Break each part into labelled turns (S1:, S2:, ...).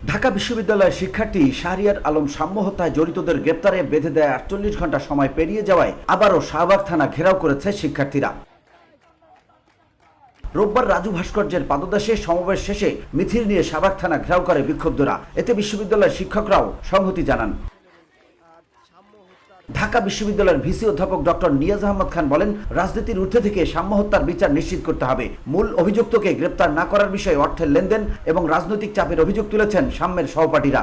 S1: ঢাকা বিশ্ববিদ্যালয়ের শিক্ষার্থী শাহরিয়ার আলম সাম্য হত্যায় জড়িতদের গ্রেপ্তারে বেঁধে দেয় ৪৮ ঘন্টা সময় পেরিয়ে যাওয়ায় আবারও শাহবাগ থানা ঘেরাও করেছে শিক্ষার্থীরা। রোববার রাজু ভাস্কর্যের পাদদেশে সমাবেশ শেষে মিছিল নিয়ে শাহবাগ থানা ঘেরাও করে বিক্ষুব্ধরা। এতে বিশ্ববিদ্যালয়ের শিক্ষকরাও সংহতি জানান। ঢাকা বিশ্ববিদ্যালয়ের ভিসি অধ্যাপক ডক্টর নিয়াজ আহমদ খান বলেন, রাজনীতির ঊর্ধ্বে থেকে সাম্য হত্যার বিচার নিশ্চিত করতে হবে। মূল অভিযুক্তকে গ্রেপ্তার না করার বিষয়ে অর্থের লেনদেন এবং রাজনৈতিক চাপের অভিযোগ তুলেছেন সাম্যের সহপাঠীরা।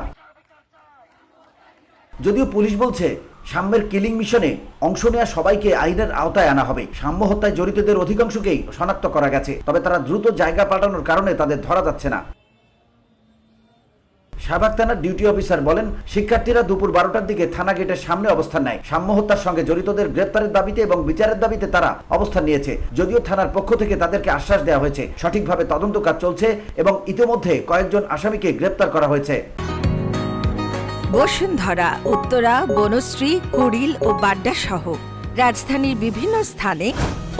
S1: যদিও পুলিশ বলছে সাম্যের কিলিং মিশনে অংশ নেওয়া সবাইকে আইনের আওতায় আনা হবে। সাম্য হত্যায় জড়িতদের অধিকাংশকেই শনাক্ত করা গেছে, তবে তারা দ্রুত জায়গা পাল্টানোর কারণে তাদের ধরা যাচ্ছে না। শাহবাগ থানার ডিউটি অফিসার বলেন, শিক্ষার্থীরা দুপুর 12টার দিকে থানা গেটের সামনে অবস্থান নেয়। সাম্য হত্যার সঙ্গে জড়িতদের গ্রেপ্তারের দাবিতে এবং বিচারের দাবিতে তারা অবস্থান নিয়েছে। যদিও থানার পক্ষ থেকে তাদেরকে আশ্বাস দেওয়া হয়েছে সঠিকভাবে তদন্ত কাজ চলছে এবং ইতিমধ্যে কয়েকজন আসামিকে গ্রেপ্তার করা হয়েছে।
S2: বসুন্ধরা, উত্তরা, বনশ্রী, কুড়িল ও বাড্ডা সহ রাজধানীর বিভিন্ন স্থানে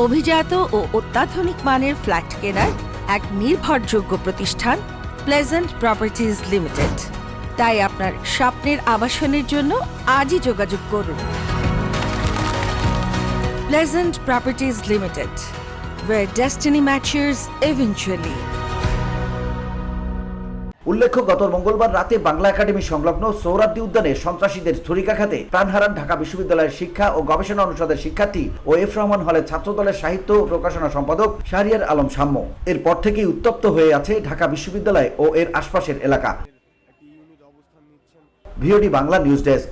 S2: অভিজাত ও অত্যাধুনিক মানের ফ্ল্যাট কেনার এক নির্ভরযোগ্য প্রতিষ্ঠান প্লেজেন্ট প্রপার্টিজ লিমিটেড। তাই আপনার স্বপ্নের আবাসনের জন্য আজই যোগাযোগ করুন। Pleasant properties limited, where destiny matches eventually.
S1: উল্লেখ্য, গত মঙ্গলবার রাতে বাংলা একাডেমি সংলগ্ন সোহরাওয়ার্দী উদ্যানে সন্ত্রাসীদের ছুরিকাঘাতে প্রাণ হারান ঢাকা বিশ্ববিদ্যালয়ের শিক্ষা ও গবেষণা অনুষদের শিক্ষার্থী ও এফ রহমান হলের ছাত্রদলের সাহিত্য ও প্রকাশনা সম্পাদক শাহরিয়ার আলম সাম্য। এরপর থেকেই উত্তপ্ত হয়ে আছে ঢাকা বিশ্ববিদ্যালয় ও এর আশপাশের এলাকা। VOD Bangla news desk.